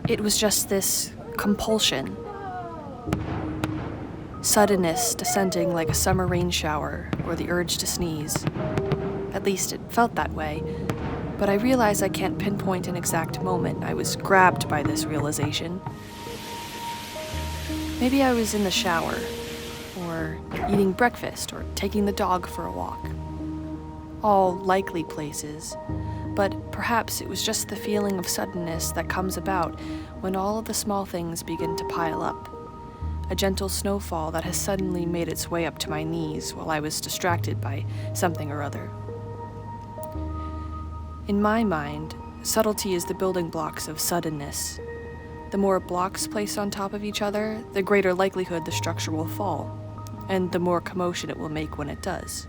It was just this compulsion. Suddenness descending like a summer rain shower or the urge to sneeze. At least it felt that way, but I realize I can't pinpoint an exact moment I was grabbed by this realization. Maybe I was in the shower, or eating breakfast, or taking the dog for a walk. All likely places, but perhaps it was just the feeling of suddenness that comes about when all of the small things begin to pile up. A gentle snowfall that has suddenly made its way up to my knees while I was distracted by something or other. In my mind, subtlety is the building blocks of suddenness. The more blocks placed on top of each other, the greater likelihood the structure will fall, and the more commotion it will make when it does.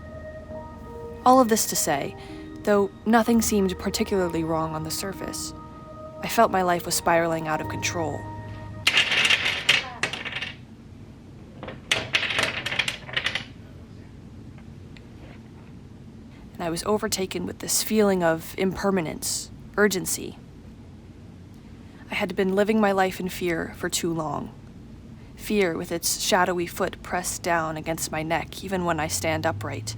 All of this to say, though nothing seemed particularly wrong on the surface, I felt my life was spiraling out of control. And I was overtaken with this feeling of impermanence, urgency. I had been living my life in fear for too long. Fear with its shadowy foot pressed down against my neck even when I stand upright.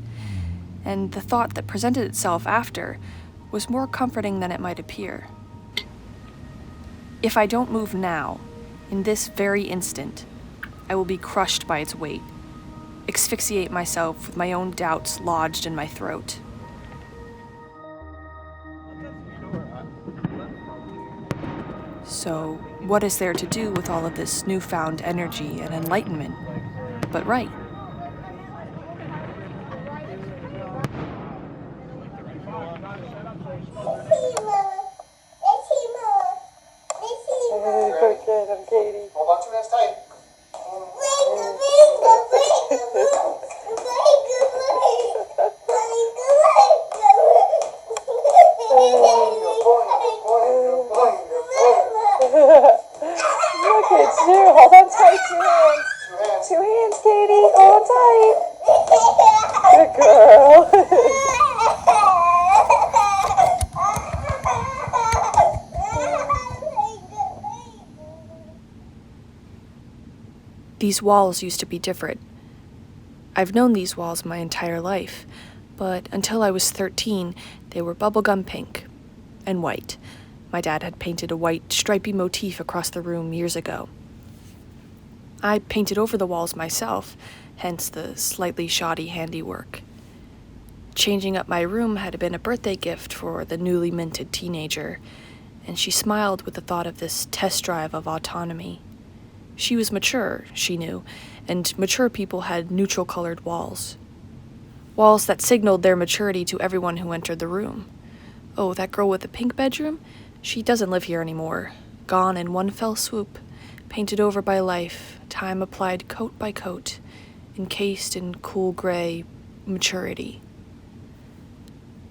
And the thought that presented itself after was more comforting than it might appear. If I don't move now, in this very instant, I will be crushed by its weight, asphyxiate myself with my own doubts lodged in my throat. So, what is there to do with all of this newfound energy and enlightenment? But write. I'm Katie. Hold on to your hands tight. Look at you. Hold on tight. Two hands, Katie. Hold on tight. Good girl. These walls used to be different. I've known these walls my entire life, but until I was 13, they were bubblegum pink and white. My dad had painted a white, stripy motif across the room years ago. I painted over the walls myself, hence the slightly shoddy handiwork. Changing up my room had been a birthday gift for the newly minted teenager, and she smiled with the thought of this test drive of autonomy. She was mature, she knew, and mature people had neutral-colored walls. Walls that signaled their maturity to everyone who entered the room. Oh, that girl with the pink bedroom? She doesn't live here anymore. Gone in one fell swoop, painted over by life, time applied coat by coat, encased in cool gray maturity.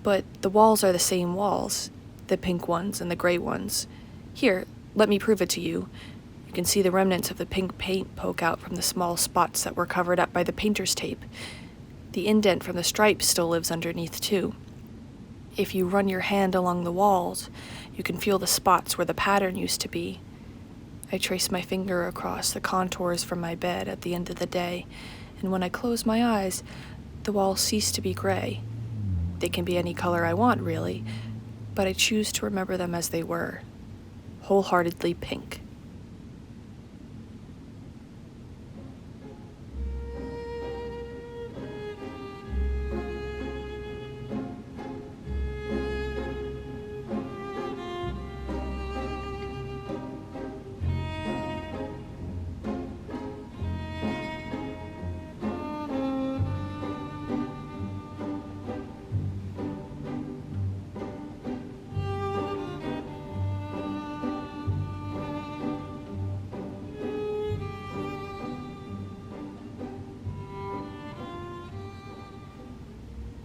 But the walls are the same walls, the pink ones and the gray ones. Here, let me prove it to you. You can see the remnants of the pink paint poke out from the small spots that were covered up by the painter's tape. The indent from the stripes still lives underneath, too. If you run your hand along the walls, you can feel the spots where the pattern used to be. I trace my finger across the contours from my bed at the end of the day, and when I close my eyes, the walls cease to be gray. They can be any color I want, really, but I choose to remember them as they were, wholeheartedly pink.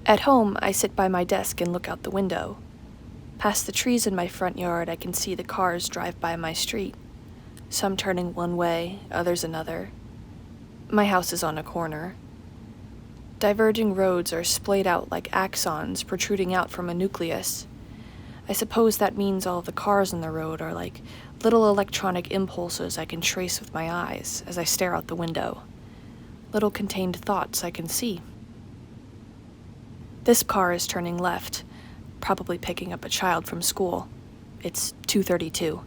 At home, I sit by my desk and look out the window. Past the trees in my front yard, I can see the cars drive by my street, some turning one way, others another. My house is on a corner. Diverging roads are splayed out like axons protruding out from a nucleus. I suppose that means all of the cars on the road are like little electronic impulses I can trace with my eyes as I stare out the window. Little contained thoughts I can see. This car is turning left, probably picking up a child from school. It's 2:32.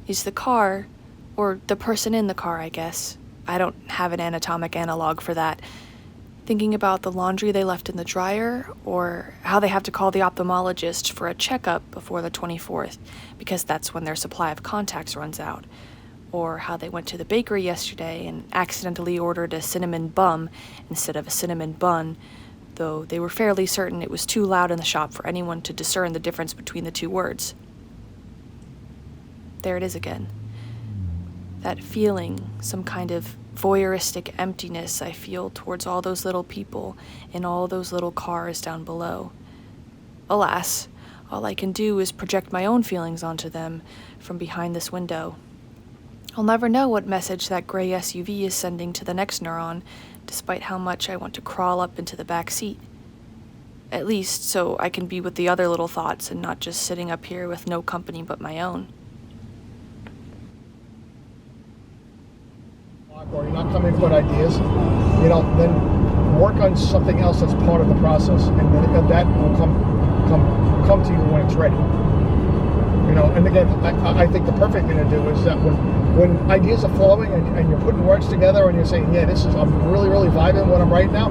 Is the car, or the person in the car, I guess, I don't have an anatomic analog for that, thinking about the laundry they left in the dryer, or how they have to call the ophthalmologist for a checkup before the 24th, because that's when their supply of contacts runs out, or how they went to the bakery yesterday and accidentally ordered a cinnamon bun instead of a cinnamon bun, though they were fairly certain it was too loud in the shop for anyone to discern the difference between the two words. There it is again. That feeling, some kind of voyeuristic emptiness I feel towards all those little people in all those little cars down below. Alas, all I can do is project my own feelings onto them from behind this window. I'll never know what message that gray SUV is sending to the next neuron, despite how much I want to crawl up into the back seat. At least so I can be with the other little thoughts and not just sitting up here with no company but my own. Or you're not coming up with ideas, then work on something else that's part of the process, and then that will come to you when it's ready. And again, I think the perfect thing to do is that when ideas are flowing and you're putting words together and you're saying, yeah, I'm really, really vibing what I'm writing now,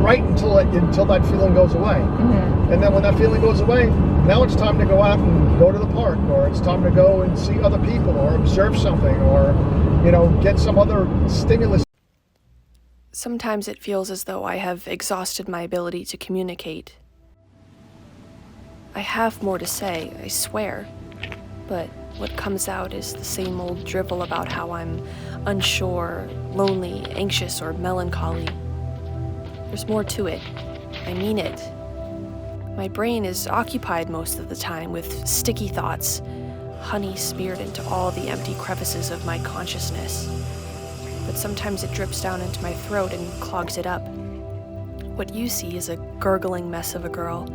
write until that feeling goes away. Mm-hmm. And then when that feeling goes away, now it's time to go out and go to the park, or it's time to go and see other people, or observe something, or get some other stimulus. Sometimes it feels as though I have exhausted my ability to communicate. I have more to say, I swear, but what comes out is the same old drivel about how I'm unsure, lonely, anxious, or melancholy. There's more to it. I mean it. My brain is occupied most of the time with sticky thoughts, honey smeared into all the empty crevices of my consciousness. But sometimes it drips down into my throat and clogs it up. What you see is a gurgling mess of a girl.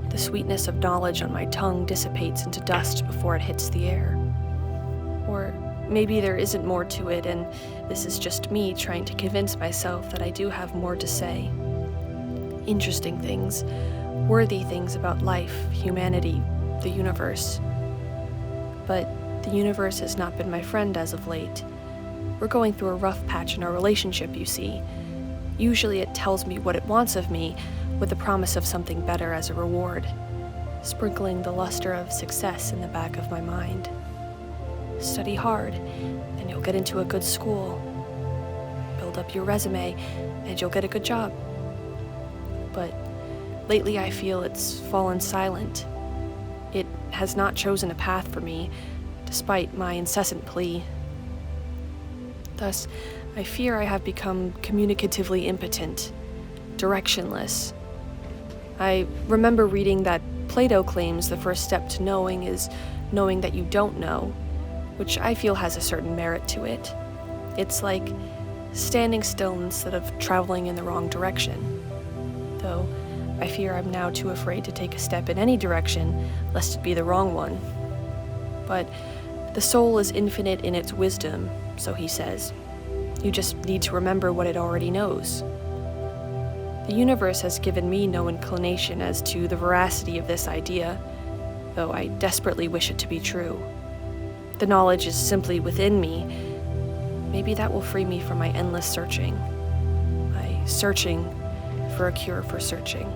The sweetness of knowledge on my tongue dissipates into dust before it hits the air. Or maybe there isn't more to it, and this is just me trying to convince myself that I do have more to say. Interesting things, worthy things about life, humanity, the universe. But the universe has not been my friend as of late. We're going through a rough patch in our relationship, you see. Usually it tells me what it wants of me, with the promise of something better as a reward, sprinkling the luster of success in the back of my mind. Study hard, and you'll get into a good school. Build up your resume, and you'll get a good job. But lately I feel it's fallen silent. It has not chosen a path for me, despite my incessant plea. Thus, I fear I have become communicatively impotent, directionless. I remember reading that Plato claims the first step to knowing is knowing that you don't know, which I feel has a certain merit to it. It's like standing still instead of traveling in the wrong direction. Though, I fear I'm now too afraid to take a step in any direction, lest it be the wrong one. But the soul is infinite in its wisdom, so he says. You just need to remember what it already knows. The universe has given me no inclination as to the veracity of this idea, though I desperately wish it to be true. The knowledge is simply within me. Maybe that will free me from my endless searching. My searching for a cure for searching.